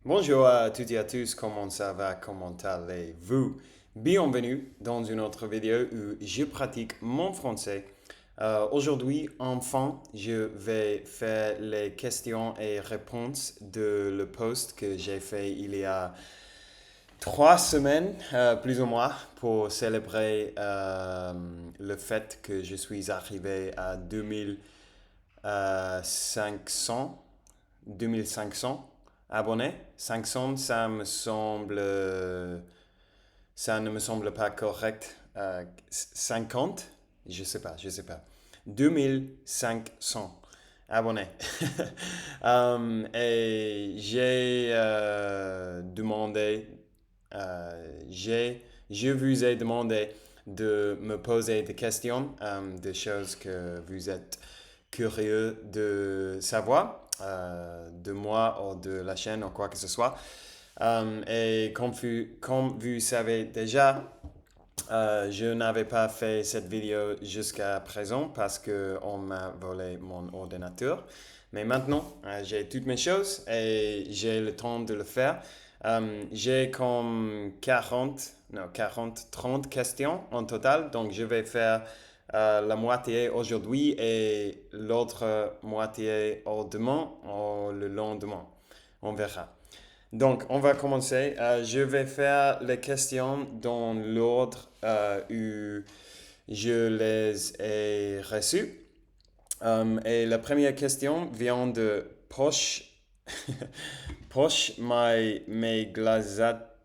Bonjour à toutes et à tous, comment ça va, comment allez-vous? Bienvenue dans une autre vidéo où je pratique mon français. Aujourd'hui, enfin, je vais faire les questions et réponses de le post que j'ai fait il y a 3 semaines, plus ou moins, pour célébrer le fait que je suis arrivé à 2500 2500 abonnés. 500, ça ne me semble pas correct. 50, je sais pas. 2500 abonnés. Et j'ai demandé, je vous ai demandé de me poser des questions, des choses que vous êtes curieux de savoir, de moi ou de la chaîne ou quoi que ce soit. Et comme vous savez déjà, je n'avais pas fait cette vidéo jusqu'à présent parce qu'on m'a volé mon ordinateur. Mais maintenant, j'ai toutes mes choses et j'ai le temps de le faire. J'ai comme 30 questions en total. Donc, je vais faire la moitié aujourd'hui et l'autre moitié au demain ou le lendemain. On verra. Donc, on va commencer. Je vais faire les questions dans l'ordre où je les ai reçues. Et la première question vient de Posh my glazat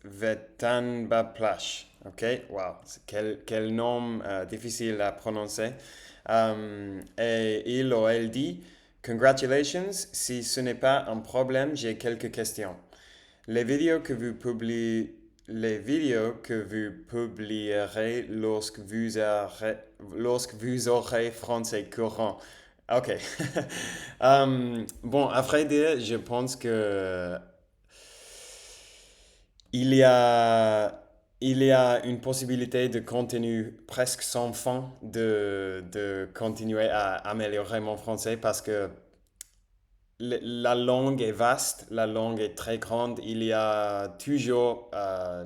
vetan baplash. Ok, wow, quel nom difficile à prononcer. Et il ou elle dit, Congratulations, si ce n'est pas un problème, j'ai quelques questions. Les vidéos que vous publiez, les vidéos que vous publierez lorsque vous aurez français courant. Ok. Bon, à vrai dire, je pense que il y a, il y a une possibilité de contenu presque sans fin de continuer à améliorer mon français parce que la langue est vaste, la langue est très grande, il y a toujours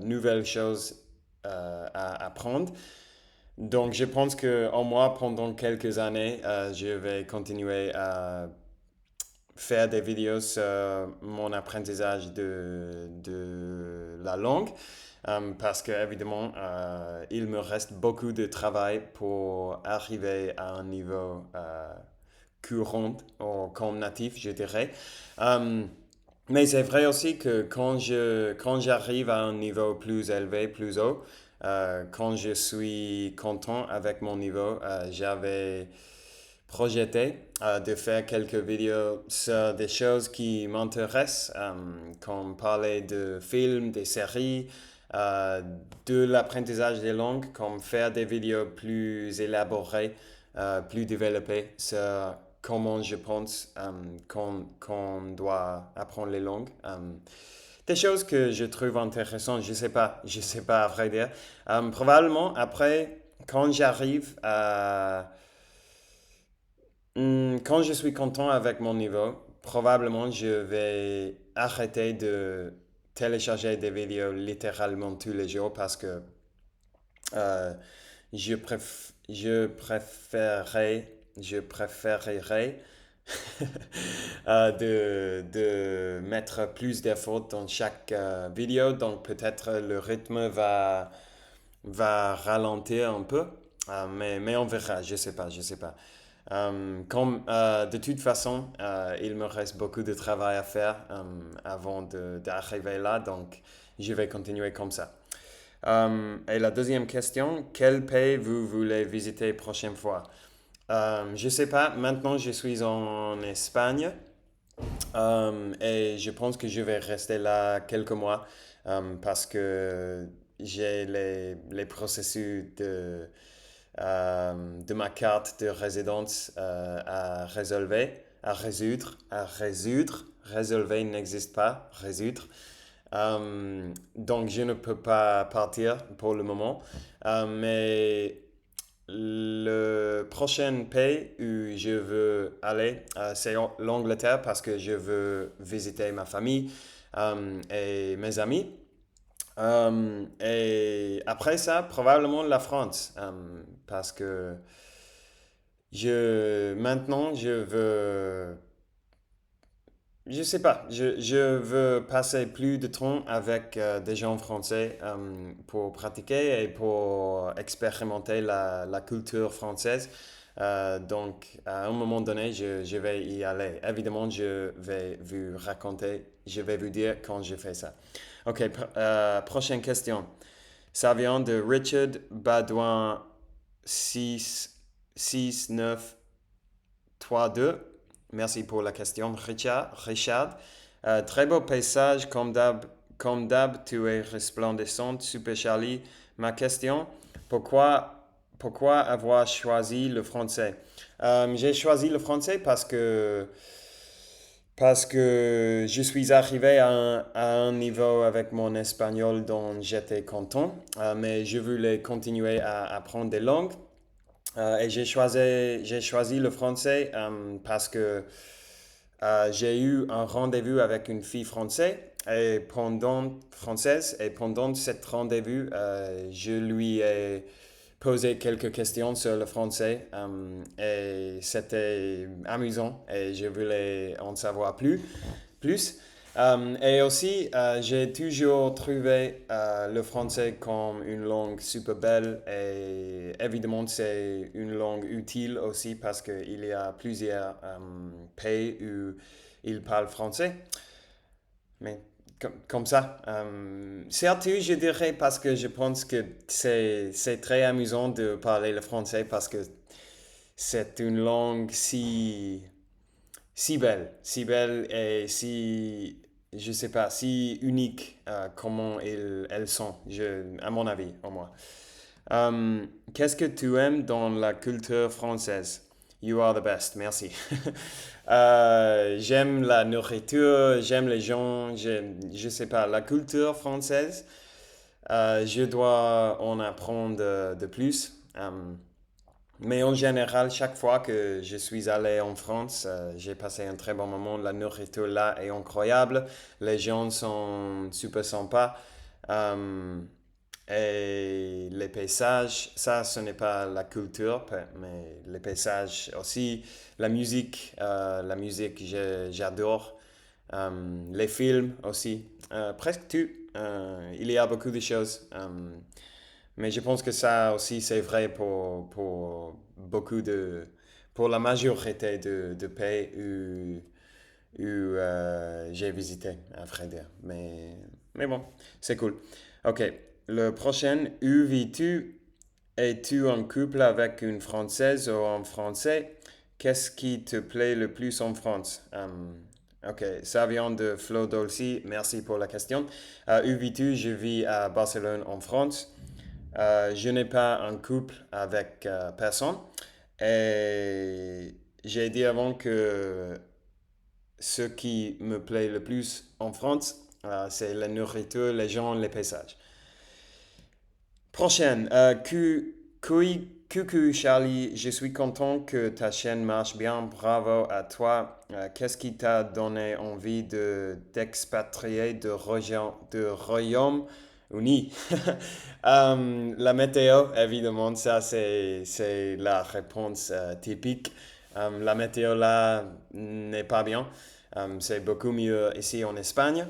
nouvelles choses à apprendre. Donc je pense que en moi, pendant quelques années, je vais continuer à faire des vidéos sur mon apprentissage de la langue. Parce que évidemment, il me reste beaucoup de travail pour arriver à un niveau courant ou comme natif, je dirais. Euh, mais c'est vrai aussi que quand j'arrive à un niveau plus élevé, plus haut, quand je suis content avec mon niveau, j'avais projeté de faire quelques vidéos sur des choses qui m'intéressent, comme parler de films, des séries, euh, de l'apprentissage des langues, comme faire des vidéos plus élaborées, plus développées sur comment je pense qu'on doit apprendre les langues. Des choses que je trouve intéressantes, je sais pas à vrai dire. Probablement après, quand j'arrive à quand je suis content avec mon niveau, probablement je vais arrêter de télécharger des vidéos littéralement tous les jours parce que euh, je préférerais de mettre plus d'efforts dans chaque vidéo, donc peut-être le rythme va ralentir un peu. Mais on verra, je sais pas. De toute façon, il me reste beaucoup de travail à faire avant d'arriver là, donc je vais continuer comme ça. Et la deuxième question, quel pays vous voulez visiter prochaine fois? Je sais pas, maintenant je suis en Espagne et je pense que je vais rester là quelques mois parce que j'ai les processus de ma carte de résidence à résoudre. Résolver n'existe pas, résoudre. Donc je ne peux pas partir pour le moment. Mais le prochain pays où je veux aller, c'est l'Angleterre parce que je veux visiter ma famille. et mes amis. Et après ça, probablement la France, parce que maintenant, je sais pas, je veux passer plus de temps avec des gens français pour pratiquer et pour expérimenter la culture française. Donc, à un moment donné, je vais y aller. Évidemment, je vais vous dire quand je fais ça. Ok, prochaine question. Ça vient de Richard Badouin 6932. Merci pour la question, Richard. Très beau paysage, comme d'hab, tu es resplendissante, Super Charlie. Ma question, pourquoi, pourquoi avoir choisi le français? J'ai choisi le français parce que je suis arrivé à un niveau avec mon espagnol dont j'étais content, mais je voulais continuer à apprendre des langues. Et j'ai choisi le français parce que j'ai eu un rendez-vous avec une fille française et pendant cet rendez-vous, je lui ai posé quelques questions sur le français et c'était amusant et je voulais en savoir plus. Et aussi, j'ai toujours trouvé le français comme une langue super belle et évidemment, c'est une langue utile aussi parce qu'il y a plusieurs pays où ils parlent français. Mais comme ça, surtout, je dirais parce que je pense que c'est très amusant de parler le français parce que c'est une langue si belle et si, je sais pas, si unique comment elles sont, à mon avis, au moins. Qu'est-ce que tu aimes dans la culture française? You are the best, merci. J'aime la nourriture, j'aime les gens, je sais pas, la culture française, je dois en apprendre de plus. Mais en général, chaque fois que je suis allé en France, j'ai passé un très bon moment. La nourriture là est incroyable. Les gens sont super sympas. Euh, et les paysages, ça, ce n'est pas la culture, mais les paysages aussi. La musique, j'adore. Les films aussi. Presque tout. Il y a beaucoup de choses. Mais je pense que ça aussi, c'est vrai pour pour la majorité de pays où j'ai visité, à vrai dire. Mais bon, c'est cool. Ok, le prochain, où vis-tu? Es-tu en couple avec une Française ou un Français? Qu'est-ce qui te plaît le plus en France? Ok, ça vient de Flo Dolci. Merci pour la question. Où vis-tu? Je vis à Barcelone, en France. Je n'ai pas un couple avec personne. Et j'ai dit avant que ce qui me plaît le plus en France, c'est la nourriture, les gens, les paysages. Prochaine, coucou Charlie, je suis content que ta chaîne marche bien, bravo à toi. Qu'est-ce qui t'a donné envie d'expatrier de Royaume-Uni? La météo, évidemment, ça c'est la réponse typique. La météo là n'est pas bien. C'est beaucoup mieux ici en Espagne.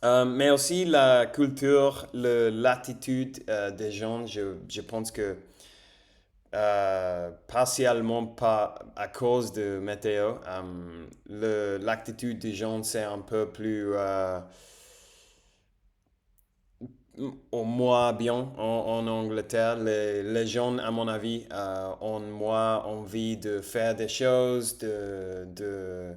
Mais aussi la culture, l'attitude des gens, je pense que partiellement pas à cause de météo, l'attitude des gens c'est un peu plus au moins bien en Angleterre. Les gens, à mon avis, ont moins envie de faire des choses, de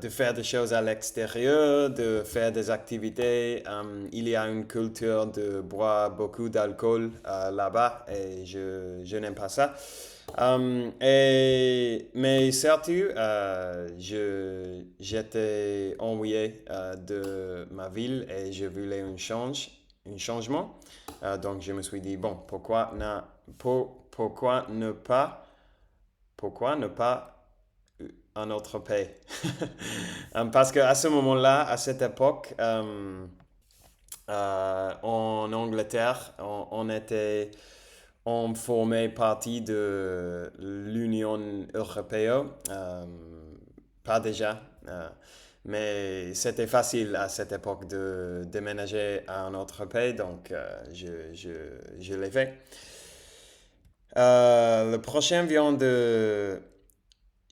faire des choses à l'extérieur, de faire des activités. Il y a une culture de boire beaucoup d'alcool là-bas et je n'aime pas ça. Mais surtout, j'étais ennuyé de ma ville et je voulais un changement. Donc je me suis dit, bon, pourquoi ne pas un autre pays. Parce qu'à ce moment-là, à cette époque, en Angleterre, on formait partie de l'Union européenne. Pas déjà, mais c'était facile à cette époque de déménager à un autre pays, donc je l'ai fait. Le prochain vient de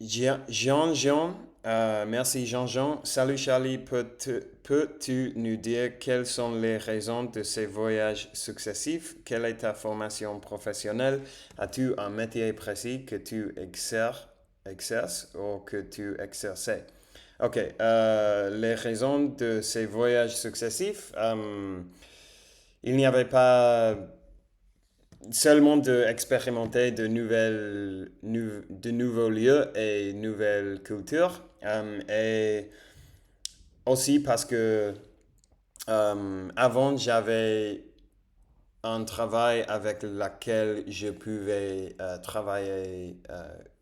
Jean-Jean. Merci Jean-Jean. Salut Charlie, peux-tu nous dire quelles sont les raisons de ces voyages successifs? Quelle est ta formation professionnelle? As-tu un métier précis que tu exerces ou que tu exerçais? Ok, les raisons de ces voyages successifs, il n'y avait pas seulement d'expérimenter de nouveaux lieux et nouvelles cultures. Et aussi parce que avant, j'avais un travail avec lequel je pouvais travailler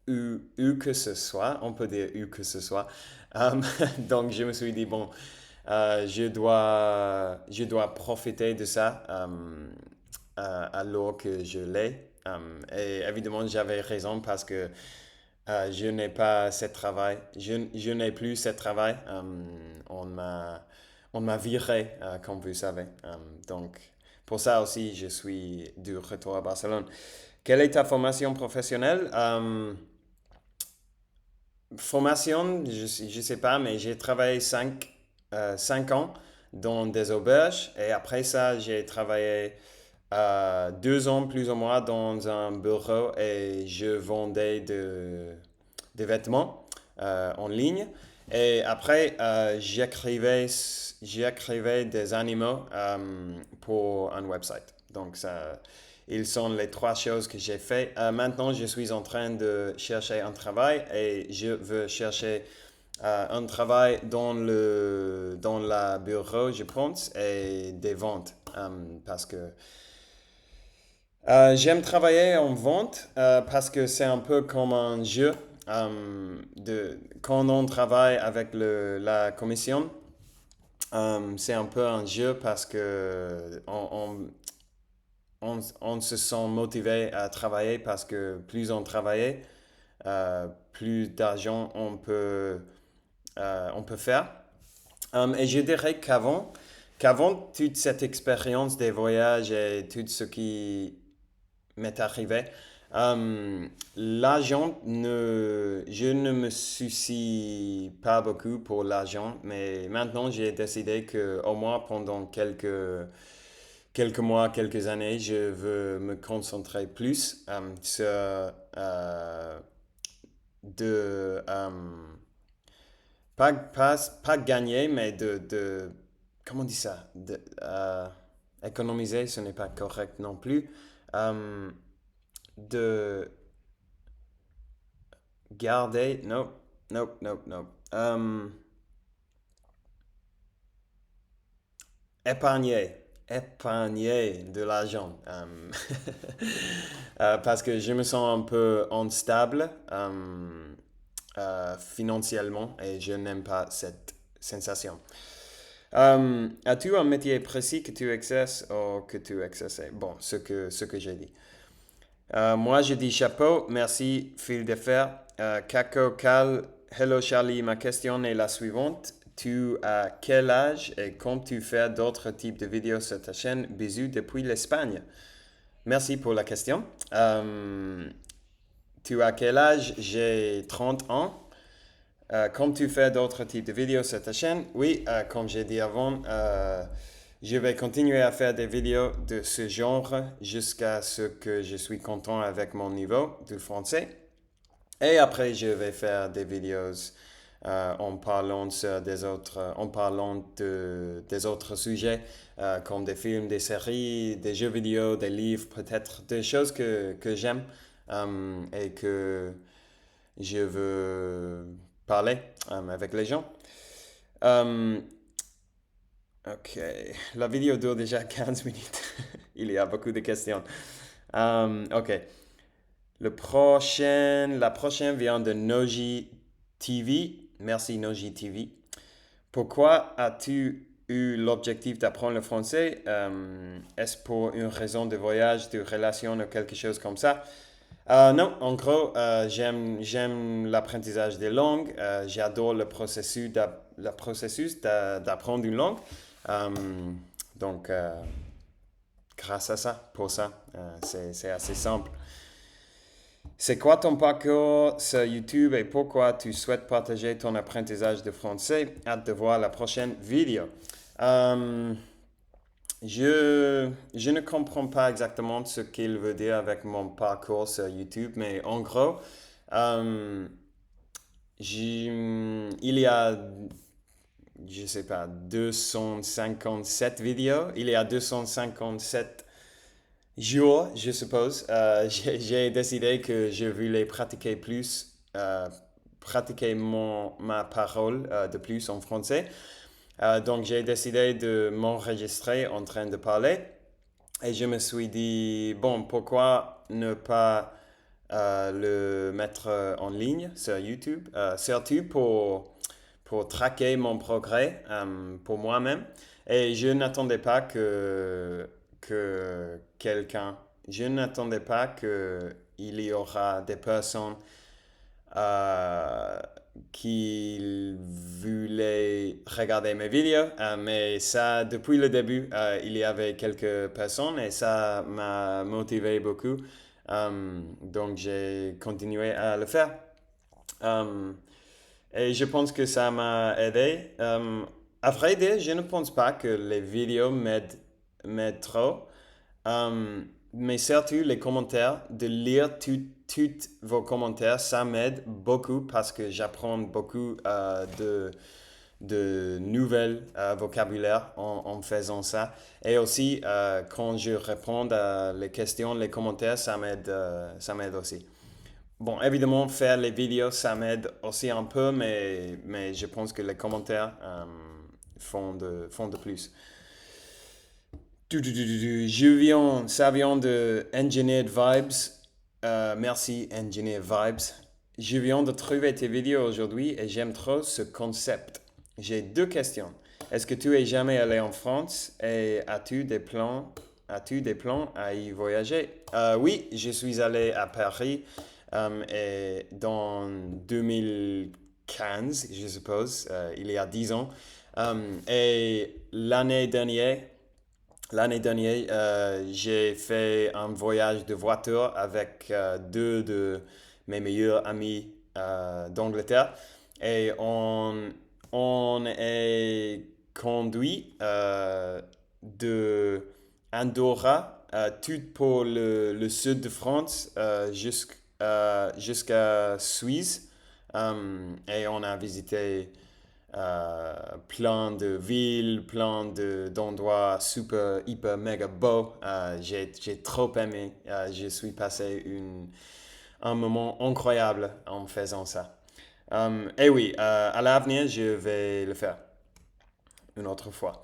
où que ce soit, on peut dire où que ce soit. Donc je me suis dit, bon, je dois profiter de ça alors que je l'ai. Et évidemment, j'avais raison parce que je n'ai pas ce travail. Je n'ai plus ce travail. On m'a viré, comme vous savez. Donc, pour ça aussi, je suis du retour à Barcelone. Quelle est ta formation professionnelle? Formation, je sais pas, mais j'ai travaillé 5 ans dans des auberges et après ça, j'ai travaillé 2 ans plus ou moins dans un bureau et je vendais des vêtements en ligne. Et après, j'écrivais des animaux pour un website. Donc, ça, ils sont les trois choses que j'ai fait. Maintenant, je suis en train de chercher un travail et je veux chercher un travail dans la bureau, je pense, et des ventes. Parce que j'aime travailler en vente parce que c'est un peu comme un jeu. Quand on travaille avec la commission, c'est un peu un jeu parce que on se sent motivé à travailler parce que plus on travaille, plus d'argent on peut faire. Et je dirais qu'avant toute cette expérience des voyages et tout ce qui m'est arrivé, je ne me soucie pas beaucoup pour l'argent, mais maintenant j'ai décidé que au moins pendant quelques mois, quelques années, je veux me concentrer plus sur de pas gagner, mais comment on dit ça? Économiser, ce n'est pas correct non plus. Euh, de garder, non, non, non, non. Épargner, épargner de l'argent. Parce que je me sens un peu instable financièrement et je n'aime pas cette sensation. As-tu un métier précis que tu exerces ou que tu exerçais? Bon, ce que j'ai dit. Moi, je dis chapeau, merci, fil de fer. Kako Cal, hello Charlie, ma question est la suivante. Tu as quel âge et comptes-tu faire d'autres types de vidéos sur ta chaîne? Bisous depuis l'Espagne. Merci pour la question. Tu as quel âge? J'ai 30 ans. Comptes-tu faire d'autres types de vidéos sur ta chaîne? Oui, comme j'ai dit avant, je vais continuer à faire des vidéos de ce genre jusqu'à ce que je suis content avec mon niveau de français. Et après, je vais faire des vidéos en parlant des autres sujets, comme des films, des séries, des jeux vidéo, des livres, peut-être des choses que j'aime et que je veux parler avec les gens. Euh, ok, la vidéo dure déjà 15 minutes. Il y a beaucoup de questions. Ok, la prochaine vient de Noji TV, merci Noji TV. Pourquoi as-tu eu l'objectif d'apprendre le français? Est-ce pour une raison de voyage, de relation ou quelque chose comme ça? Non, en gros, j'aime l'apprentissage des langues. J'adore le processus d'apprendre une langue. Euh, donc, grâce à ça, pour ça, c'est assez simple. C'est quoi ton parcours sur YouTube et pourquoi tu souhaites partager ton apprentissage de français? Hâte de voir la prochaine vidéo. Euh, je ne comprends pas exactement ce qu'il veut dire avec mon parcours sur YouTube, mais en gros, euh, il y a, je sais pas, 257 vidéos. Il y a 257 jours, je suppose. J'ai décidé que je voulais pratiquer plus, pratiquer ma parole de plus en français. Donc j'ai décidé de m'enregistrer en train de parler. Et je me suis dit, bon, pourquoi ne pas le mettre en ligne sur YouTube, surtout pour traquer mon progrès pour moi-même. Et je n'attendais pas que quelqu'un, je n'attendais pas qu'il y aura des personnes euh, qui voulaient regarder mes vidéos, mais ça, depuis le début, il y avait quelques personnes et ça m'a motivé beaucoup. Donc j'ai continué à le faire. Euh, et je pense que ça m'a aidé. À vrai dire, je ne pense pas que les vidéos m'aident trop. Euh, mais surtout les commentaires, de lire tous vos commentaires, ça m'aide beaucoup parce que j'apprends beaucoup de nouvelles vocabulaires en faisant ça. Et aussi, quand je réponds à les questions, les commentaires, ça m'aide aussi. Bon, évidemment, faire les vidéos, ça m'aide aussi un peu, mais je pense que les commentaires font de plus. Ça vient de Engineered Vibes. Merci, Engineered Vibes. Je viens de trouver tes vidéos aujourd'hui et j'aime trop ce concept. J'ai deux questions. Est-ce que tu es jamais allé en France et as-tu des plans à y voyager? Oui, je suis allé à Paris et dans 2015, je suppose, il y a 10 ans. Et l'année dernière, j'ai fait un voyage de voiture avec deux de mes meilleurs amis d'Angleterre et on est conduit de Andorra, tout pour le sud de France jusqu'à Suisse. Et on a visité plein de villes, d'endroits super, hyper, méga beaux. J'ai trop aimé. Je suis passé un moment incroyable en faisant ça. Et oui, à l'avenir, je vais le faire une autre fois.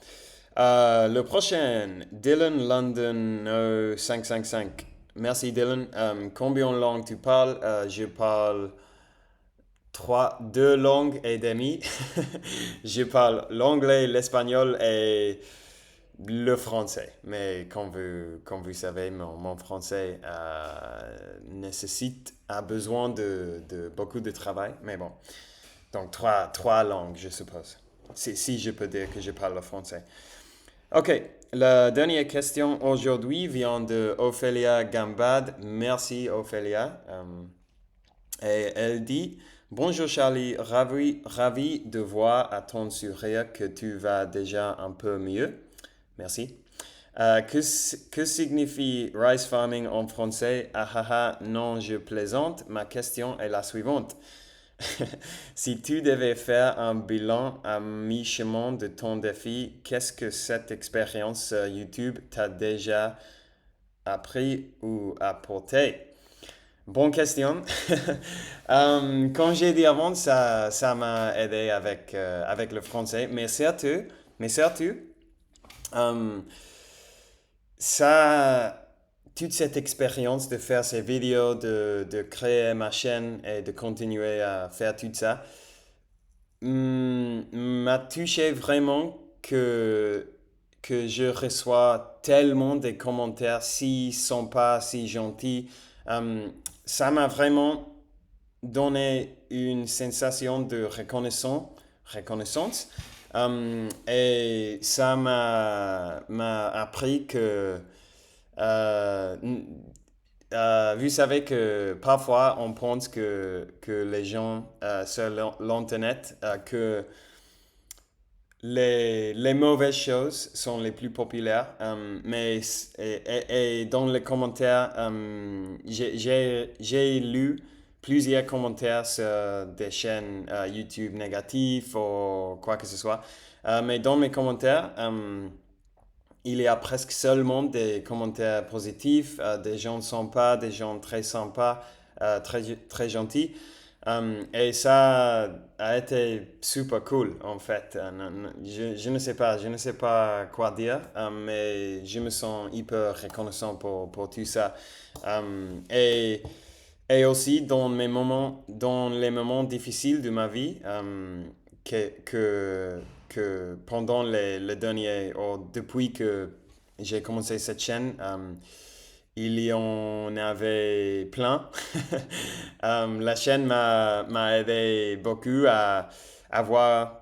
Le prochain, Dylan London 555. Merci Dylan. Combien de langues tu parles? Je parle deux langues et demie. Je parle l'anglais, l'espagnol et le français. Mais comme vous savez, mon français a besoin de beaucoup de travail. Mais bon, donc trois langues, je suppose. Si je peux dire que je parle le français. Ok, la dernière question aujourd'hui vient de Ophélia Gambad. Merci Ophélia. Et elle dit, bonjour Charlie, ravi de voir à ton sourire que tu vas déjà un peu mieux. Merci. Que signifie rice farming en français? Ah ah ah, non, je plaisante. Ma question est la suivante. Si tu devais faire un bilan à mi-chemin de ton défi, qu'est-ce que cette expérience sur YouTube t'a déjà appris ou apporté? Bonne question. Comme j'ai dit avant, ça m'a aidé avec le français, mais surtout, euh, ça, toute cette expérience de faire ces vidéos, de créer ma chaîne et de continuer à faire tout ça, m'a touché vraiment que je reçois tellement des commentaires si sympas, si gentils. Euh, Ça m'a vraiment donné une sensation de reconnaissance. Et ça m'a appris que euh, vous savez que parfois on pense que les gens sur l'internet, que les mauvaises choses sont les plus populaires, mais et dans les commentaires, j'ai lu plusieurs commentaires sur des chaînes YouTube négatives ou quoi que ce soit. Mais dans mes commentaires, il y a presque seulement des commentaires positifs, des gens sympas, des gens très sympas, très gentils. Et ça a été super cool en fait. Je ne sais pas quoi dire, mais je me sens hyper reconnaissant pour tout ça. Et aussi dans les moments difficiles de ma vie, que pendant les derniers, ou depuis que j'ai commencé cette chaîne, il y en avait plein. La chaîne m'a aidé beaucoup à avoir.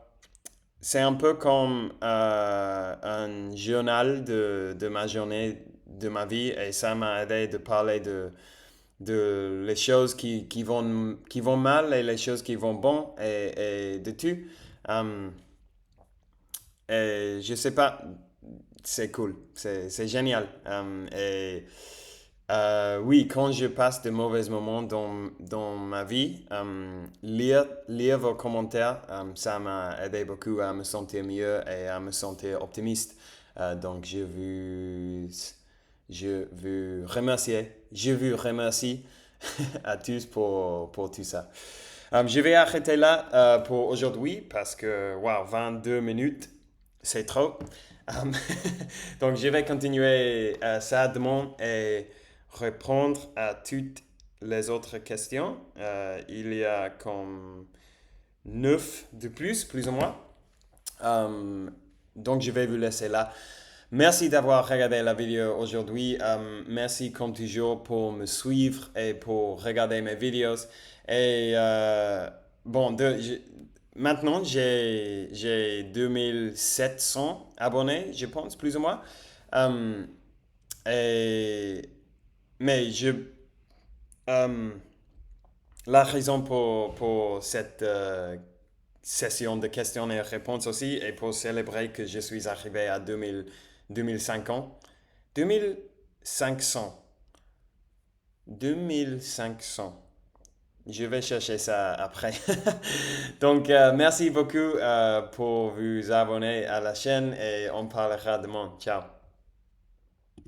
C'est un peu comme un journal de ma journée, de ma vie, et ça m'a aidé de parler de les choses qui vont mal et les choses qui vont bon et de tout. Euh, et je sais pas, c'est cool, c'est génial. Oui, quand je passe de mauvais moments dans ma vie, lire vos commentaires, ça m'a aidé beaucoup à me sentir mieux et à me sentir optimiste. Donc, je vous remercie à tous pour tout ça. Je vais arrêter là pour aujourd'hui parce que, wow, 22 minutes, c'est trop. Um, donc, je vais continuer ça demain et répondre à toutes les autres questions. Il y a comme 9 de plus ou moins. Donc, je vais vous laisser là. Merci d'avoir regardé la vidéo aujourd'hui. Merci comme toujours pour me suivre et pour regarder mes vidéos. Et bon, maintenant j'ai 2700 abonnés, je pense, plus ou moins. Euh, et, mais euh, la raison pour cette session de questions et réponses aussi est pour célébrer que je suis arrivé à 2500. 2500. 2500. Je vais chercher ça après. Donc, merci beaucoup pour vous abonner à la chaîne et on parlera demain. Ciao.